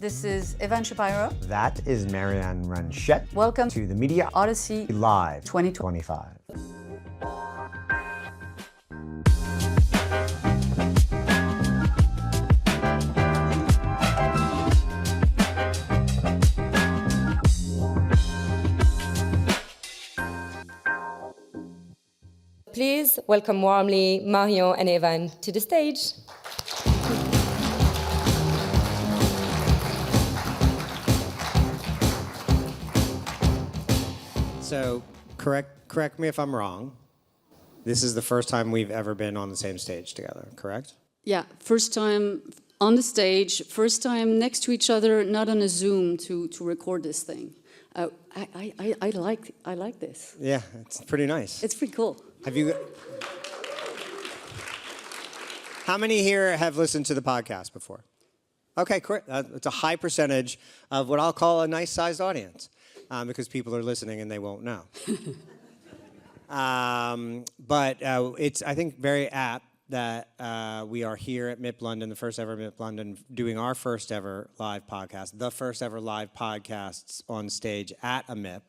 This is Evan Shapiro. That is Marion Ranchet. Welcome to the Media Odyssey Live 2025. Please welcome warmly Marion and Evan to the stage. So, correct me if I'm wrong. This is the first time we've ever been on the same stage together, correct? Yeah, first time on the stage, first time next to each other, not on a Zoom to record this thing. I like this. Yeah, it's pretty nice. It's pretty cool. Have you? How many here have listened to the podcast before? Okay, great. It's a high percentage of what I'll call a nice-sized audience, because people are listening and they won't know. But it's, I think, very apt that we are here at MIP London, the first ever MIP London, doing our first ever live podcast, the first ever live podcasts on stage at a MIP,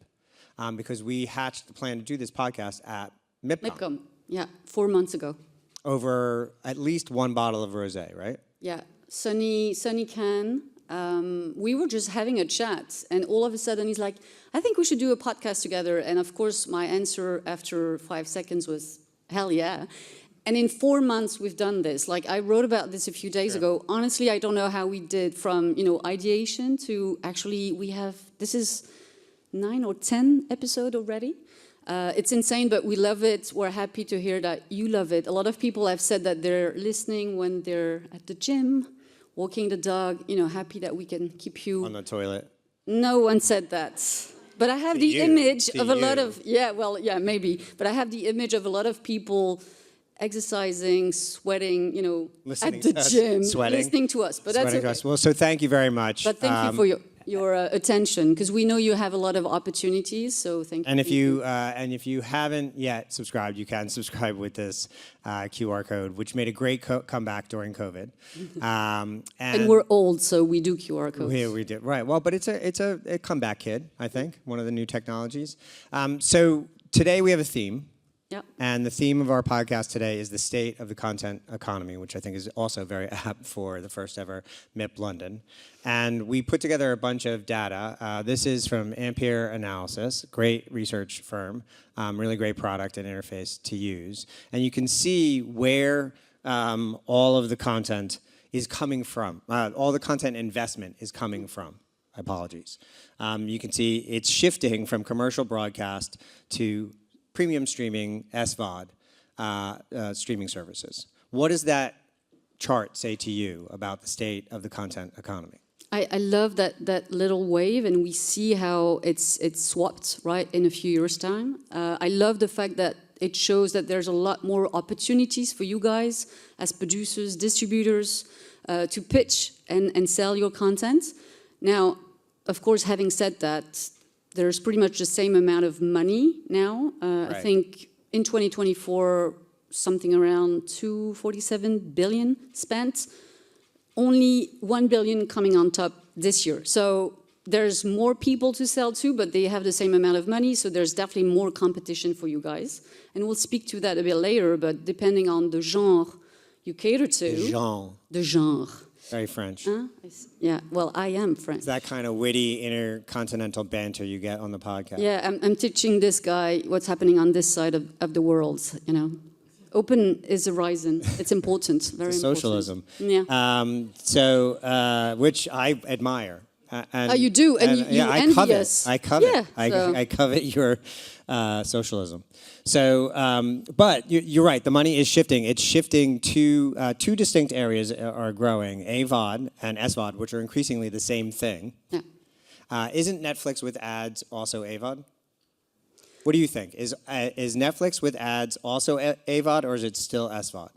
because we hatched the plan to do this podcast at MIPCOM. Yeah, 4 months ago. Over at least one bottle of rosé, right? Yeah, sunny can. We were just having a chat, and all of a sudden he's like, I think we should do a podcast together. And of course, my answer after 5 seconds was, hell yeah. And in 4 months, we've done this. Like, I wrote about this a few days ago. Honestly, I don't know how we did from, ideation to actually this is 9 or 10 episodes already. It's insane, but we love it. We're happy to hear that you love it. A lot of people have said that they're listening when they're at the gym, walking the dog, happy that we can keep you... On the toilet. No one said that. But I have the image of a lot of... Yeah, maybe. But I have the image of a lot of people exercising, sweating, listening at the gym, sweating, listening to us. But that's okay. Well, so thank you very much. But thank you for your attention, because we know you have a lot of opportunities, so thank you. And if you haven't yet subscribed, you can subscribe with this QR code, which made a great comeback during COVID. And we're old, so we do QR codes. Yeah, we did. Right. Well, but it's a comeback kid, I think, one of the new technologies. So today we have a theme. Yep. And the theme of our podcast today is the state of the content economy, which I think is also very apt for the first ever MIP London. And we put together a bunch of data. This is from Ampere Analysis, great research firm, really great product and interface to use. And you can see where all of the content is coming from, all the content investment is coming from. Apologies. You can see it's shifting from commercial broadcast to premium streaming, SVOD, streaming services. What does that chart say to you about the state of the content economy? I love that little wave, and we see how it's swapped, right, in a few years' time. I love the fact that it shows that there's a lot more opportunities for you guys as producers, distributors, to pitch and sell your content. Now, of course, having said that, there's pretty much the same amount of money now. Right. I think in 2024, something around 247 billion spent. Only 1 billion coming on top this year. So there's more people to sell to, but they have the same amount of money, so there's definitely more competition for you guys. And we'll speak to that a bit later, but depending on the genre you cater to. The genre. Very French. Yeah, well, I am French. It's that kind of witty intercontinental banter you get on the podcast. Yeah, I'm teaching this guy what's happening on this side of the world, Open is a horizon. It's important, very important. Socialism. Yeah. Which I admire. You do, and you envy us. I covet. Yeah, I covet your socialism. So, but you're right. The money is shifting. It's shifting to two distinct areas are growing: AVOD and SVOD, which are increasingly the same thing. Yeah. Isn't Netflix with ads also AVOD? What do you think? Is Netflix with ads also AVOD, or is it still SVOD?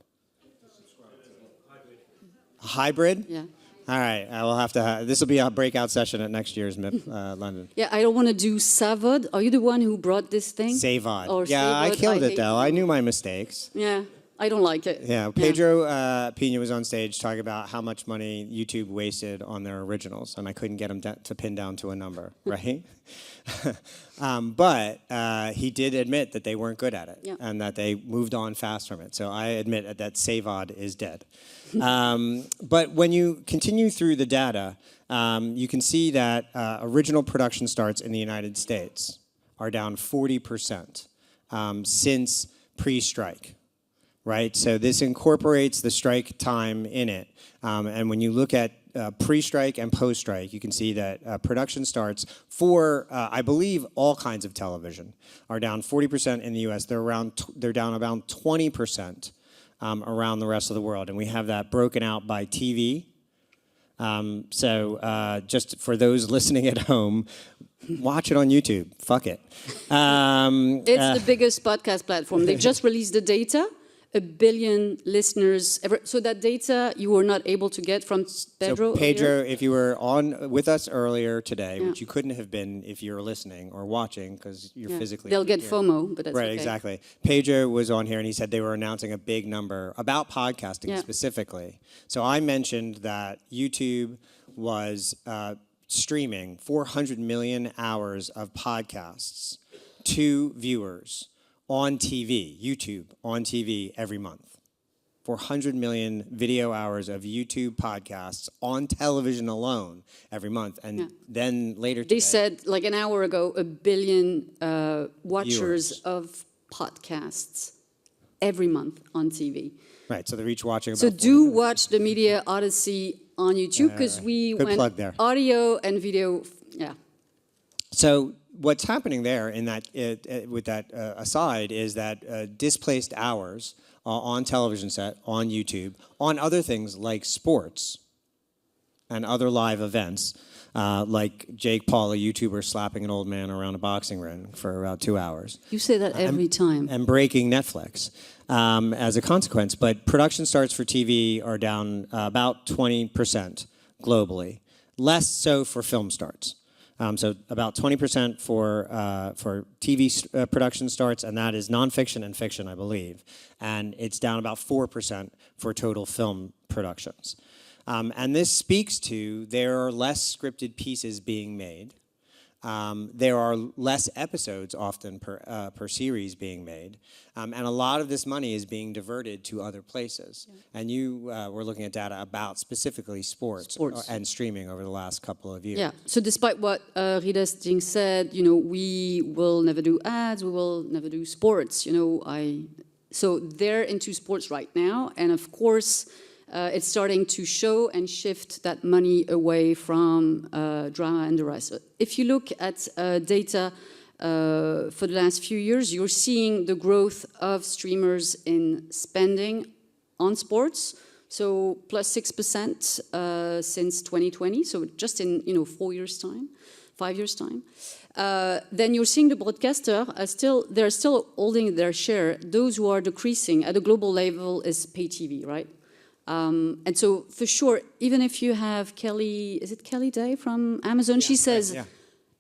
Hybrid? Yeah. All right, I will have to. This will be a breakout session at next year's MIP London. Yeah, I don't want to do SAVOD. Are you the one who brought this thing? SAVOD. Or yeah, SAVOD? I killed it though. I knew my mistakes. Yeah, I don't like it. Yeah, Pedro Pina was on stage talking about how much money YouTube wasted on their originals, and I couldn't get him to pin down to a number, right? But he did admit that they weren't good at it, and that they moved on fast from it. So I admit that AVOD is dead. But when you continue through the data, you can see that original production starts in the United States are down 40% since pre-strike. Right, so this incorporates the strike time in it, and when you look at pre-strike and post-strike, you can see that production starts for, I believe, all kinds of television are down 40% in the U.S. They're down about 20% around the rest of the world, and we have that broken out by TV. So just for those listening at home, watch it on YouTube. Fuck it. It's the biggest podcast platform. They just released the data. 1 billion listeners ever. So that data you were not able to get from Pedro. So Pedro, if you were on with us earlier today, which you couldn't have been if you were listening or watching because you're physically. They'll get here. FOMO, but that's right. okay. Exactly. Pedro was on here and he said they were announcing a big number about podcasting specifically. So I mentioned that YouTube was streaming 400 million hours of podcasts to viewers on TV, YouTube on TV every month. 400 million video hours of YouTube podcasts on television alone every month. And then later today, they said like an hour ago, 1 billion watchers of podcasts every month on TV. Right, so they're each watching about So do watch the Media Odyssey on YouTube because we Good went plug there. audio and video. Yeah. So what's happening there in that, with that aside, is that displaced hours on television set, on YouTube, on other things like sports and other live events, like Jake Paul, a YouTuber, slapping an old man around a boxing ring for about 2 hours. You say that every time. And breaking Netflix as a consequence. But production starts for TV are down about 20% globally, less so for film starts. So about 20% for TV production starts, and that is nonfiction and fiction, I believe. And it's down about 4% for total film productions. And this speaks to there are less scripted pieces being made. There are less episodes often per series being made. And a lot of this money is being diverted to other places. Yeah. And you were looking at data about specifically sports. And streaming over the last couple of years. Yeah, so despite what Rida Sting said, you know, we will never do ads, we will never do sports, you know, so they're into sports right now, and of course, it's starting to show and shift that money away from drama and the rest. If you look at data for the last few years, you're seeing the growth of streamers in spending on sports. So plus 6% since 2020. So just in 4 years' time, 5 years' time. Then you're seeing the broadcaster they're still holding their share. Those who are decreasing at a global level is pay TV, right? And so for sure, even if you have Kelly, is it Kelly Day from Amazon? She says,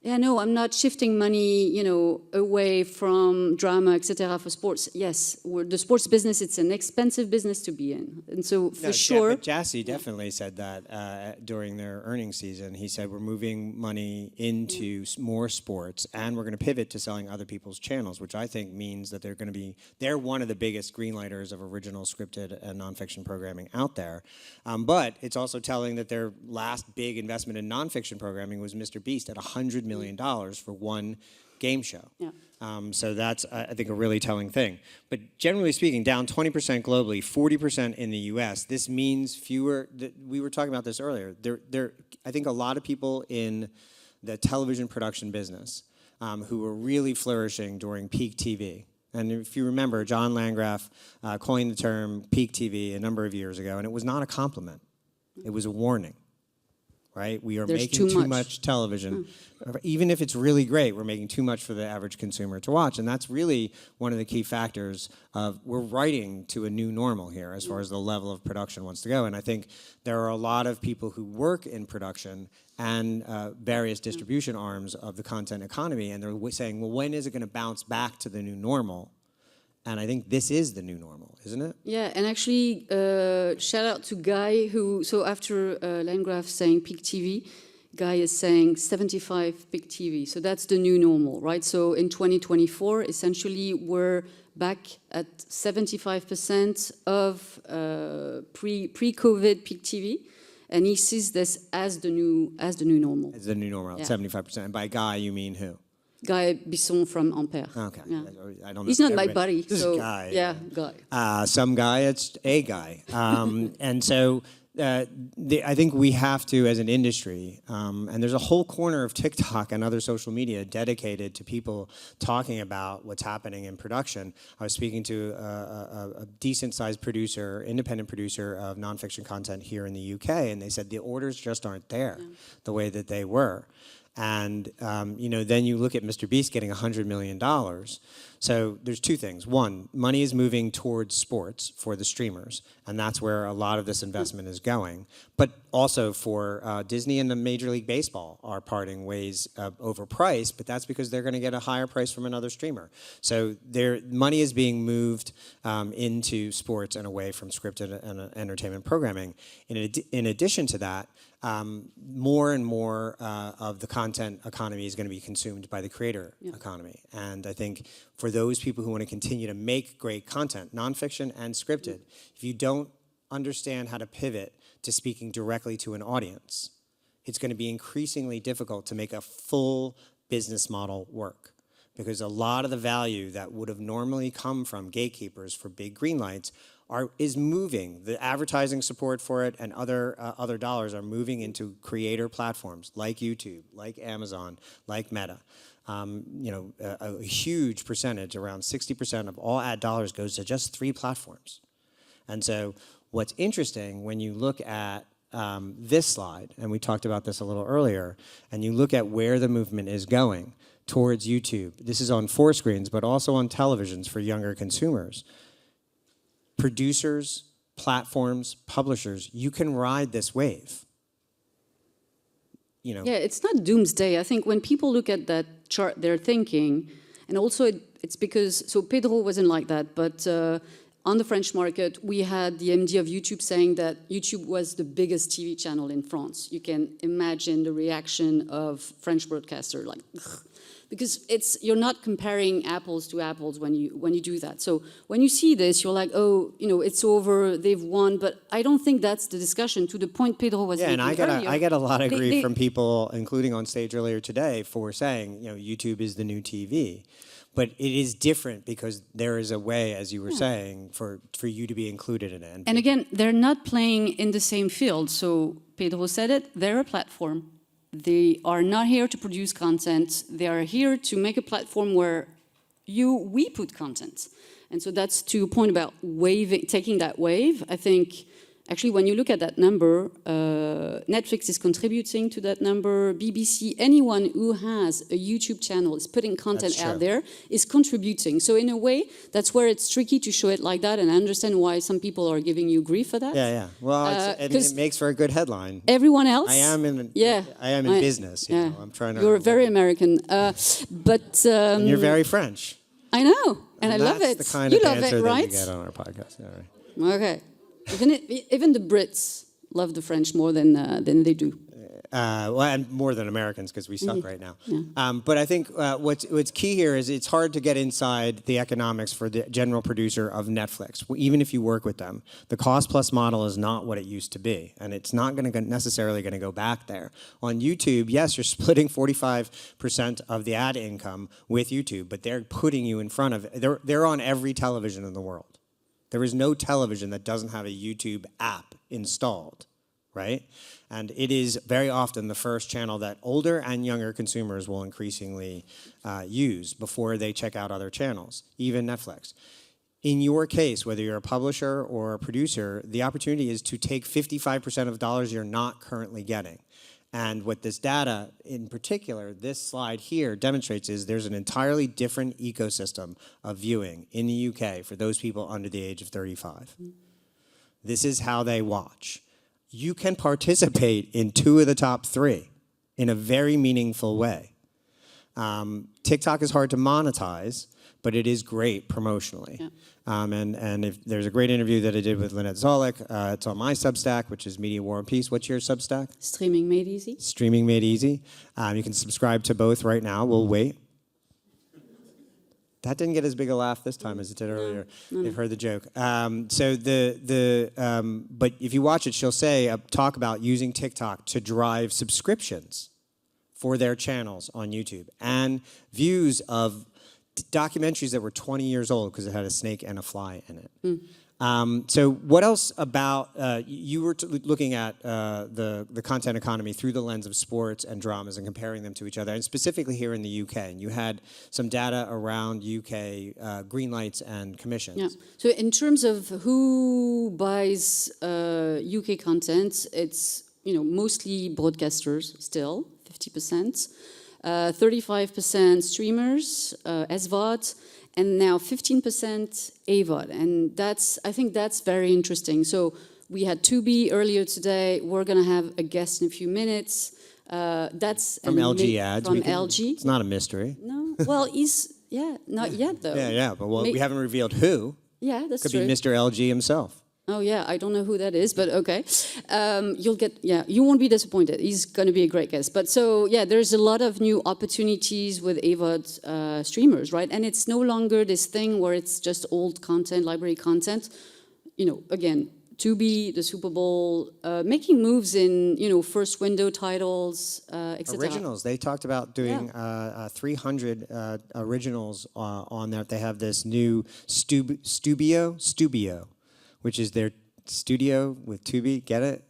yeah, no, I'm not shifting money, you know, away from drama, etc. for sports. Yes, the sports business, it's an expensive business to be in. And so for sure. Jassy definitely said that during their earnings season. He said, we're moving money into more sports and we're going to pivot to selling other people's channels, which I think means that they're one of the biggest greenlighters of original scripted and nonfiction programming out there. But it's also telling that their last big investment in nonfiction programming was Mr. Beast at $100 million for one game show. Yeah. So that's, I think, a really telling thing. But generally speaking, down 20% globally, 40% in the US. This means fewer, we were talking about this earlier, I think a lot of people in the television production business who were really flourishing during peak TV. And if you remember, John Landgraf coined the term peak TV a number of years ago, and it was not a compliment. It was a warning. Right? We are making too much television. Even if it's really great, we're making too much for the average consumer to watch. And that's really one of the key factors of we're writing to a new normal here as far as the level of production wants to go. And I think there are a lot of people who work in production and various distribution arms of the content economy, and they're saying, well, when is it going to bounce back to the new normal? And I think this is the new normal, isn't it? Yeah, and actually, shout out to Guy, who, so after Landgraf saying peak TV, Guy is saying 75 peak TV. So that's the new normal, right? So in 2024, essentially, we're back at 75% of pre-COVID peak TV. And he sees this as the new normal. It's the new normal, 75%. And by Guy, you mean who? Guy Bisson from Ampere. Okay. Yeah. I don't know. He's not my buddy. This so, is Guy. Yeah, Guy. Some guy, it's a guy. And so I think we have to, as an industry, and there's a whole corner of TikTok and other social media dedicated to people talking about what's happening in production. I was speaking to a decent-sized producer, independent producer of nonfiction content here in the UK, and they said the orders just aren't there the way that they were. And then you look at Mr. Beast getting $100 million. So there's two things. One, money is moving towards sports for the streamers, and that's where a lot of this investment is going. But also for Disney and the Major League Baseball are parting ways over price, but that's because they're going to get a higher price from another streamer. So their money is being moved into sports and away from scripted and entertainment programming. In addition to that, more and more of the content economy is going to be consumed by the creator economy. And I think for those people who want to continue to make great content, nonfiction and scripted, if you don't understand how to pivot to speaking directly to an audience, it's going to be increasingly difficult to make a full business model work. Because a lot of the value that would have normally come from gatekeepers for big green lights is moving. The advertising support for it and other dollars are moving into creator platforms like YouTube, like Amazon, like Meta. A huge percentage, around 60% of all ad dollars goes to just 3 platforms. And so what's interesting when you look at this slide, and we talked about this a little earlier, and you look at where the movement is going towards YouTube. This is on 4 screens, but also on televisions for younger consumers. Producers, platforms, publishers, you can ride this wave. Yeah, it's not doomsday. I think when people look at that chart, they're thinking, and also it's because, so Pedro wasn't like that, but on the French market, we had the MD of YouTube saying that YouTube was the biggest TV channel in France. You can imagine the reaction of French broadcaster, like, ugh. Because you're not comparing apples to apples when you do that. So when you see this, you're like, oh, it's over, they've won. But I don't think that's the discussion. To the point Pedro was making earlier. Yeah, and I get a lot of grief from people, including on stage earlier today, for saying, YouTube is the new TV. But it is different because there is a way, as you were saying, for you to be included in it. And again, they're not playing in the same field. So Pedro said it, they're a platform. They are not here to produce content. They are here to make a platform where we put content. And so that's to your point about taking that wave. I think, actually, when you look at that number, Netflix is contributing to that number. BBC, anyone who has a YouTube channel is putting content out there, is contributing. So in a way, that's where it's tricky to show it like that. And I understand why some people are giving you grief for that. Yeah. Well, it makes for a good headline. Everyone else? I am in business. I'm trying to. You're very American, but and you're very French. I know, and I love it. That's the kind you of love answer it, right? that you get on our podcast. Yeah, right. Okay. Even the Brits love the French more than they do. And more than Americans, because we suck right now. Yeah. But I think what's key here is it's hard to get inside the economics for the general producer of Netflix. Even if you work with them, the cost-plus model is not what it used to be, and it's not necessarily going to go back there. On YouTube, yes, you're splitting 45% of the ad income with YouTube, but they're putting you in front of it. They're on every television in the world. There is no television that doesn't have a YouTube app installed, right? And it is very often the first channel that older and younger consumers will increasingly use before they check out other channels, even Netflix. In your case, whether you're a publisher or a producer, the opportunity is to take 55% of dollars you're not currently getting. And what this data, in particular, this slide here demonstrates is there's an entirely different ecosystem of viewing in the UK for those people under the age of 35. This is how they watch. You can participate in 2 of the top 3 in a very meaningful way. TikTok is hard to monetize, but it is great promotionally. Yeah. And if there's a great interview that I did with Lynette Zolik, it's on my Substack, which is Media War and Peace. What's your Substack? Streaming Made Easy. Streaming Made Easy. You can subscribe to both right now. We'll wait. That didn't get as big a laugh this time as it did earlier. They've heard the joke. But if you watch it, she'll say talk about using TikTok to drive subscriptions for their channels on YouTube and views of documentaries that were 20 years old because it had a snake and a fly in it. So what else about, you were looking at the content economy through the lens of sports and dramas and comparing them to each other, and specifically here in the UK. And you had some data around UK green lights and commissions. Yeah. So in terms of who buys UK content, it's mostly broadcasters still, 50%, 35% streamers, SVOD, and now 15% AVOD. And I think that's very interesting. So we had Tubi earlier today. We're going to have a guest in a few minutes. That's from LG ads. From LG. It's not a mystery. No. Well, not yet though. Yeah. But we haven't revealed who. Yeah, that's Could true. be Mr. LG himself. Oh yeah, I don't know who that is, but okay. You won't be disappointed. He's going to be a great guest. But so yeah, there's a lot of new opportunities with AVOD streamers, right? And it's no longer this thing where it's just old content, library content. Again, Tubi, the Super Bowl, making moves in first window titles, etc. Originals. They talked about doing 300 originals on there. They have this new Stubio, which is their studio with Tubi. Get it?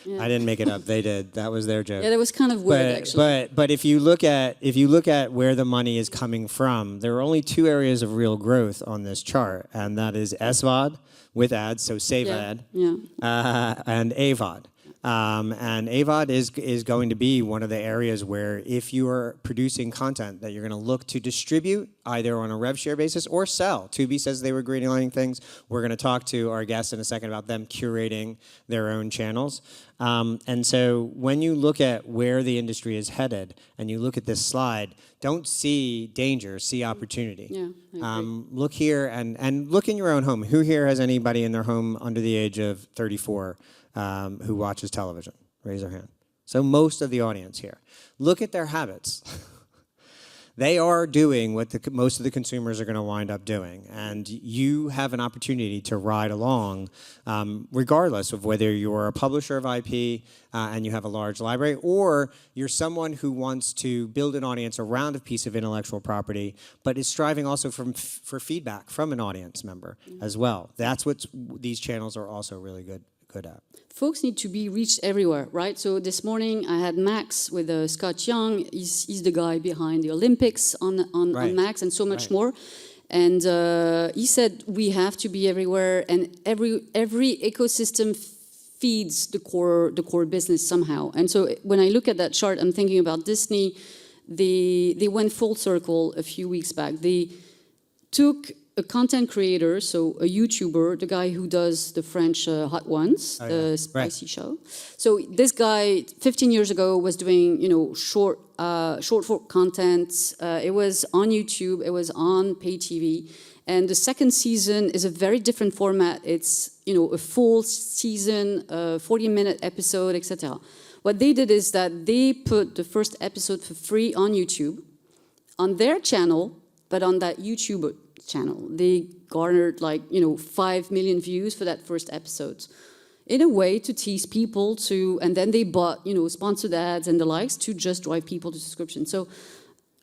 Yeah. I didn't make it up. They did. That was their joke. Yeah, that was kind of weird, actually. But if you look at where the money is coming from, there are only two areas of real growth on this chart, and that is SVOD with ads, so save ad, and AVOD. And AVOD is going to be one of the areas where if you are producing content that you're going to look to distribute either on a rev share basis or sell. Tubi says they were greenlighting things. We're going to talk to our guests in a second about them curating their own channels. And so when you look at where the industry is headed and you look at this slide, don't see danger, see opportunity. Yeah, look here and look in your own home. Who here has anybody in their home under the age of 34 who watches television? Raise their hand. So most of the audience here. Look at their habits. They are doing what most of the consumers are going to wind up doing. And you have an opportunity to ride along, regardless of whether you're a publisher of IP and you have a large library, or you're someone who wants to build an audience around a piece of intellectual property, but is striving also for feedback from an audience member as well. That's what these channels are also really good at. Folks need to be reached everywhere, right? So this morning I had Max with Scott Young. He's the guy behind the Olympics on Max and so much more. And he said we have to be everywhere, and every ecosystem feeds the core business somehow. And so when I look at that chart, I'm thinking about Disney. They went full circle a few weeks back. They took a content creator, so a YouTuber, the guy who does the French Hot Ones, the spicy show. So this guy, 15 years ago, was doing short form content. It was on YouTube. It was on pay TV. And the second season is a very different format. It's a full season, 40-minute episode, etc. What they did is that they put the first episode for free on YouTube, on their channel, but on that YouTube channel. They garnered 5 million views for that first episode, in a way to tease people and then they bought sponsored ads and the likes to just drive people to subscription. So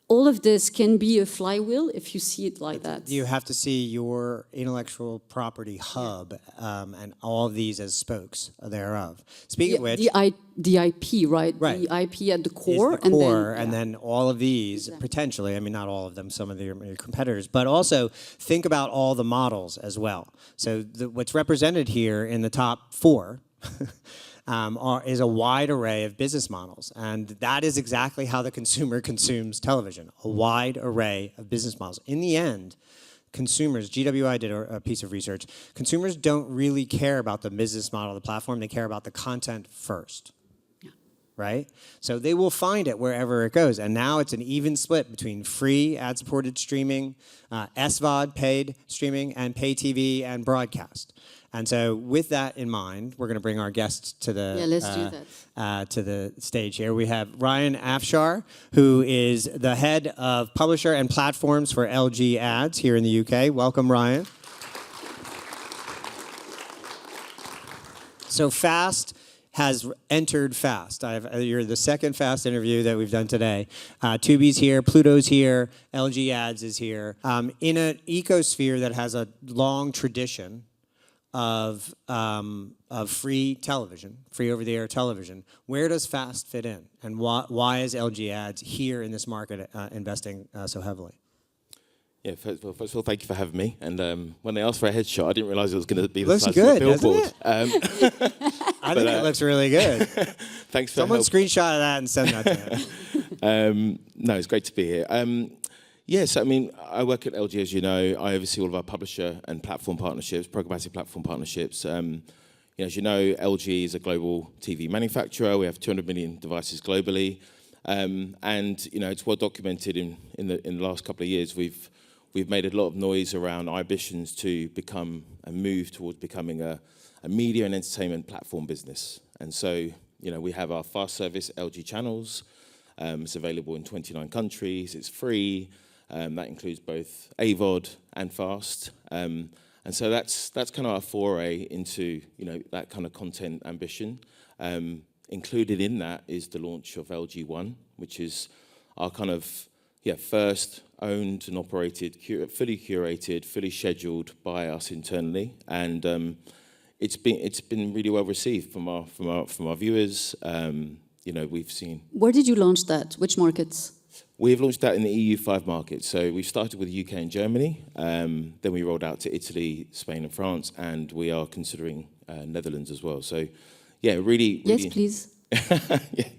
all of this can be a flywheel if you see it like that. You have to see your intellectual property hub and all of these as spokes thereof. Speaking of which, the IP, right? The IP at the core, and then all of these potentially. I mean, not all of them. Some of your competitors, but also think about all the models as well. So what's represented here in the top 4. Is a wide array of business models. And that is exactly how the consumer consumes television, a wide array of business models. In the end, consumers, GWI did a piece of research, consumers don't really care about the business model of the platform, they care about the content first. Yeah. right? So they will find it wherever it goes. And now it's an even split between free ad-supported streaming, SVOD, paid streaming, and pay TV and broadcast. And so with that in mind, we're going to bring our guests to the, let's do that. To the stage here. We have Ryan Afshar, who is the head of publisher and platforms for LG Ads here in the UK. Welcome, Ryan. So FAST has entered FAST. You're the second FAST interview that we've done today. Tubi's here, Pluto's here, LG Ads is here. In an ecosphere that has a long tradition of free television, free over-the-air television, where does FAST fit in? And why is LG Ads here in this market investing so heavily? Yeah, first of all, thank you for having me. And when they asked for a headshot, I didn't realise it was going to be the Looks size good, of the billboard. I think it looks really good. Thanks for Someone help. screenshot of that and send that to me. No, it's great to be here. Yes, I mean, I work at LG, as you know. I oversee all of our publisher and platform partnerships, programmatic platform partnerships. As you know, LG is a global TV manufacturer. We have 200 million devices globally. And it's well documented in the last couple of years. We've made a lot of noise around our ambitions to become and move towards becoming a media and entertainment platform business. And so, we have our fast service, LG Channels. It's available in 29 countries. It's free. That includes both AVOD and FAST. And so that's kind of our foray into, that kind of content ambition. Included in that is the launch of LG One, which is our kind of first owned and operated, fully curated, fully scheduled by us internally, and it's been really well received from our viewers. We've seen. Where did you launch that? Which markets? We've launched that in the EU5 markets. So we started with the UK and Germany, then we rolled out to Italy, Spain, and France, and we are considering Netherlands as well. So, really. Yes, please. Yeah.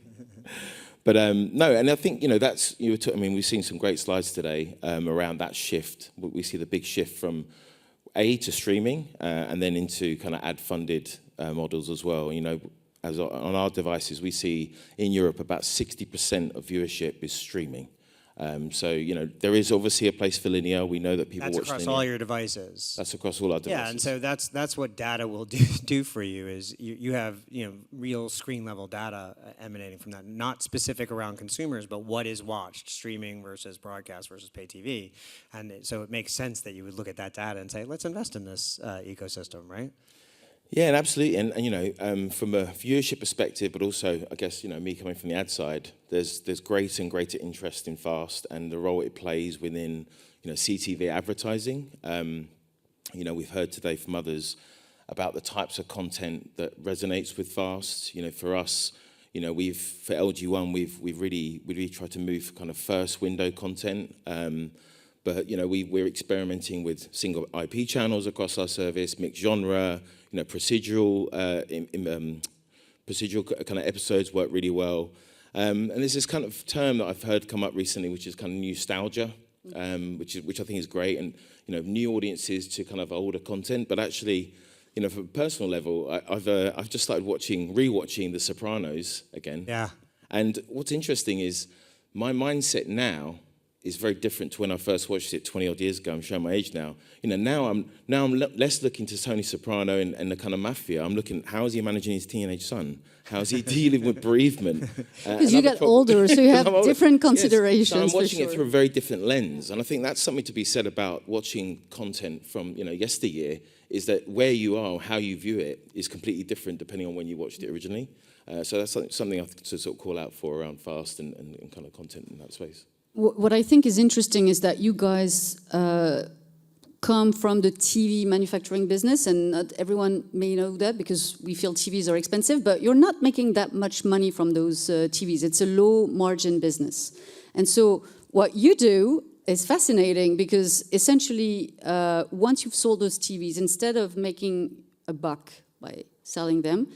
But no, and I think that's we've seen some great slides today around that shift. We see the big shift from to streaming and then into kind of ad-funded models as well. As on our devices, we see in Europe about 60% of viewership is streaming. So there is obviously a place for linear. We know that people watch linear. That's across all your devices. That's across all our devices. Yeah, and so that's what data will do for you is you have real screen level data emanating from that, not specific around consumers, but what is watched, streaming versus broadcast versus pay TV, and so it makes sense that you would look at that data and say, let's invest in this ecosystem, right? Yeah, and absolutely, and from a viewership perspective, but also, I guess, me coming from the ad side, there's greater and greater interest in FAST and the role it plays within, CTV advertising. We've heard today from others about the types of content that resonates with FAST. For us, for LG One, we've really tried to move kind of first window content. But we're experimenting with single IP channels across our service, mixed genre, procedural kind of episodes work really well. And there's this kind of term that I've heard come up recently, which is kind of nostalgia, which I think is great, and new audiences to kind of older content. But actually, from a personal level, I've just started rewatching The Sopranos again. Yeah. And what's interesting is my mindset now is very different to when I first watched it 20 odd years ago. I'm showing my age now. Now I'm less looking to Tony Soprano and the kind of mafia. I'm looking, how is he managing his teenage son? How is he dealing with bereavement? Because you get older, so you have different considerations. Yes. So I'm watching it through a very different lens, and I think that's something to be said about watching content from yesteryear. Is that where you are, how you view it, is completely different depending on when you watched it originally. So that's something I have to sort of call out for around FAST and kind of content in that space. What I think is interesting is that you guys come from the TV manufacturing business, and not everyone may know that because we feel TVs are expensive, but you're not making that much money from those TVs. It's a low margin business. And so what you do is fascinating because essentially once you've sold those TVs, instead of making a buck by selling them,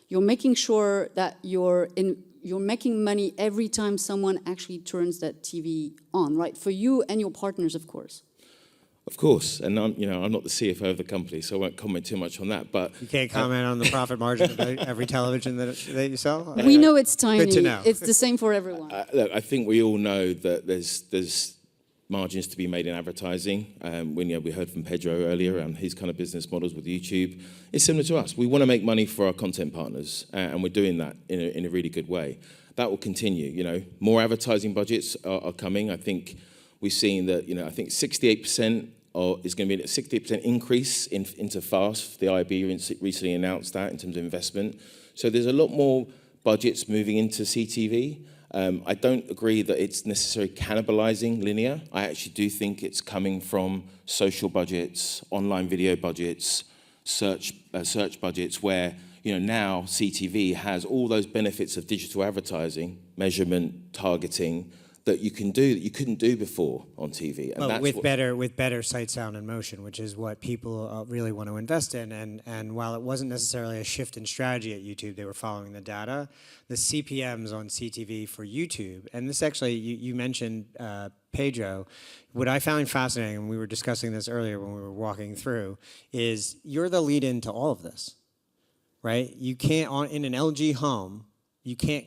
you're making sure that you're making money every time someone actually turns that TV on, right? For you and your partners, of course. Of course, and I'm not the CFO of the company, so I won't comment too much on that. But You can't comment on the profit margin of every television that you sell? We know it's tiny. Good to know. It's the same for everyone. Look, I think we all know that there's margins to be made in advertising. We heard from Pedro earlier around his kind of business models with YouTube. It's similar to us. We want to make money for our content partners, and we're doing that in a really good way. That will continue. More advertising budgets are coming. I think we've seen that. I think 68% is going to be a 68% increase into FAST. The IB recently announced that in terms of investment. So there's a lot more budgets moving into CTV. I don't agree that it's necessarily cannibalizing linear. I actually do think it's coming from social budgets, online video budgets, search budgets, where now CTV has all those benefits of digital advertising, measurement, targeting, that you can do that you couldn't do before on TV. And well, that's with better sight, sound, and motion, which is what people really want to invest in. And while it wasn't necessarily a shift in strategy at YouTube, they were following the data. The CPMs on CTV for YouTube, and this actually, you mentioned Pedro. What I found fascinating, and we were discussing this earlier when we were walking through, is you're the lead into all of this, right? You can't, in an LG home, you can't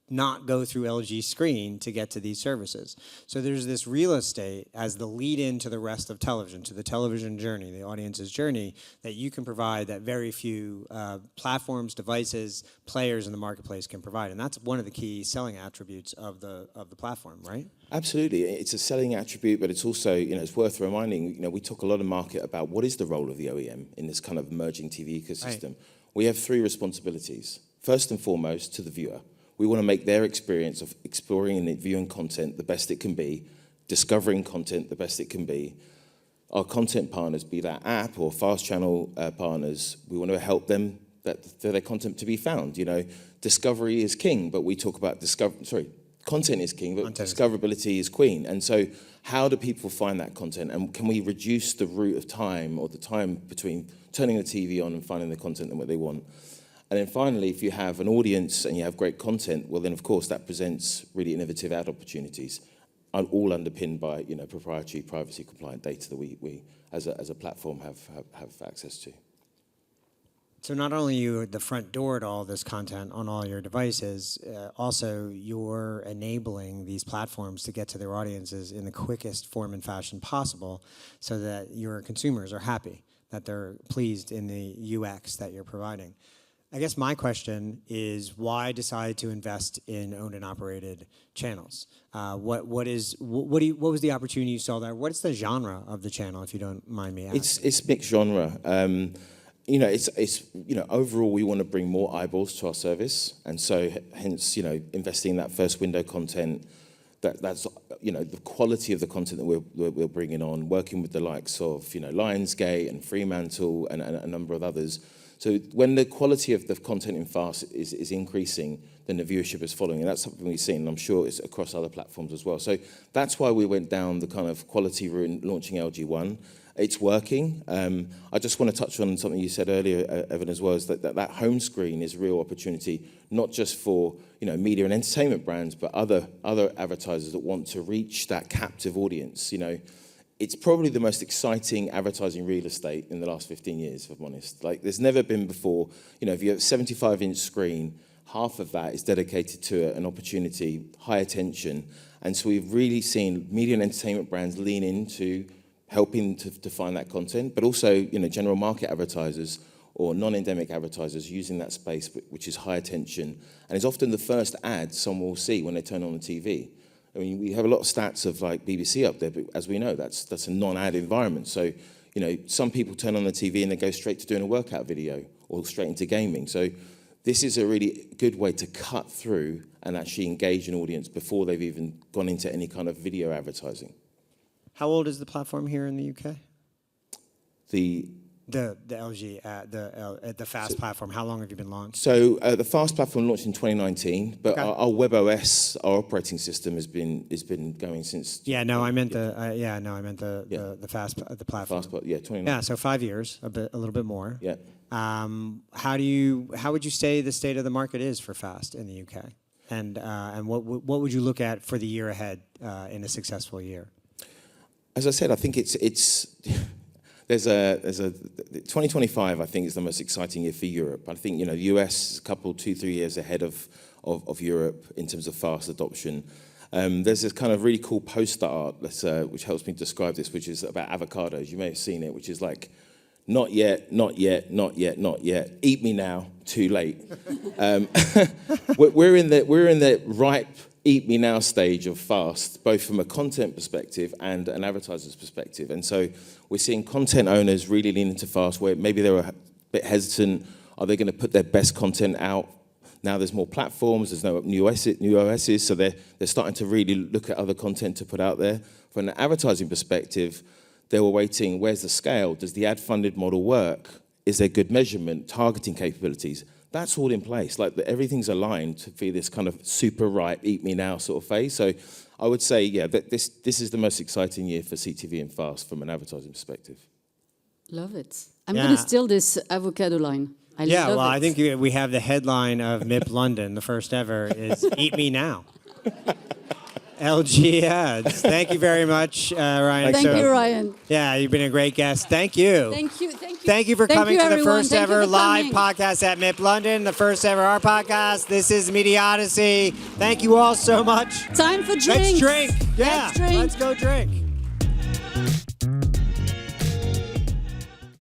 not go through LG screen to get to these services. So there's this real estate as the lead in to the rest of television, to the television journey, the audience's journey, that you can provide that very few platforms, devices, players in the marketplace can provide. And that's one of the key selling attributes of the platform, right? Absolutely. It's a selling attribute, but it's also, it's worth reminding, we talk a lot in market about what is the role of the OEM in this kind of emerging TV ecosystem. Right. We have three responsibilities. First and foremost, to the viewer. We want to make their experience of exploring and viewing content the best it can be, discovering content the best it can be. Our content partners, be that app or fast channel partners, we want to help them for their content to be found. Discovery is king, but we talk about content is king, but discoverability is queen. And so how do people find that content? And can we reduce the route of time or the time between turning the TV on and finding the content and what they want? And then finally, if you have an audience and you have great content, well then of course that presents really innovative ad opportunities, all underpinned by proprietary, privacy compliant data that we as a platform have access to. So not only are you the front door to all this content on all your devices, also you're enabling these platforms to get to their audiences in the quickest form and fashion possible so that your consumers are happy, that they're pleased in the UX that you're providing. I guess my question is, why decide to invest in owned and operated channels? What was the opportunity you saw there? What's the genre of the channel, if you don't mind me asking? It's mixed genre. Overall we want to bring more eyeballs to our service, and so hence investing in that first window content. That's the quality of the content that we're bringing on, working with the likes of Lionsgate and Fremantle and a number of others. So when the quality of the content in FAST is increasing, then the viewership is following. And that's something we've seen, and I'm sure it's across other platforms as well. So that's why we went down the kind of quality route in launching LG One. It's working. I just want to touch on something you said earlier, Evan, as well, is that home screen is a real opportunity, not just for media and entertainment brands, but other advertisers that want to reach that captive audience. It's probably the most exciting advertising real estate in the last 15 years, if I'm honest. Like, there's never been before. If you have a 75-inch screen, half of that is dedicated to an opportunity, high attention. And so we've really seen media and entertainment brands lean into helping to find that content, but also, general market advertisers or non-endemic advertisers using that space, which is high attention. And it's often the first ad someone will see when they turn on the TV. I mean, we have a lot of stats of like BBC up there, but as we know, that's a non-ad environment. So, some people turn on the TV and they go straight to doing a workout video or straight into gaming. So this is a really good way to cut through and actually engage an audience before they've even gone into any kind of video advertising. How old is the platform here in the UK? The LG, the FAST platform, how long have you been launched? So the FAST platform launched in 2019, but okay. our web OS, our operating system, has been going since. Yeah, no, I meant the FAST the platform. FAST, 2019. Yeah, so 5 years, a little bit more. Yeah. How would you say the state of the market is for FAST in the UK, and what would you look at for the year ahead in a successful year? as I said, I think it's there's a 2025. I think is the most exciting year for Europe. I think the US is a couple 2-3 years ahead of Europe in terms of fast adoption. There's this kind of really cool poster art which helps me describe this, which is about avocados. You may have seen it, which is like, not yet, not yet, not yet, not yet. Eat me now, too late. We're in the ripe eat me now stage of fast, both from a content perspective and an advertiser's perspective. And so we're seeing content owners really lean into fast, where maybe they were a bit hesitant. Are they going to put their best content out? Now there's more platforms, there's no new OSs, so they're starting to really look at other content to put out there. From an advertising perspective, they were waiting, where's the scale? Does the ad-funded model work? Is there good measurement, targeting capabilities? That's all in place. Like everything's aligned to be this kind of super ripe, eat me now sort of phase. So I would say, yeah, that this is the most exciting year for CTV and FAST from an advertising perspective. Love it. I'm going to steal this avocado line. I think we have the headline of MIP London, the first ever, is Eat Me Now. LG ads. Thank you very much, Ryan. Thank you, Ryan. Yeah, you've been a great guest. Thank you. Thank you. Thank you. Thank you for coming to the first Thank ever you for live coming. podcast at MIP London, the first ever our podcast. This is Media Odyssey. Thank you all so much. Time for drinks. Let's drink. Yeah, Let's drink. let's go drink.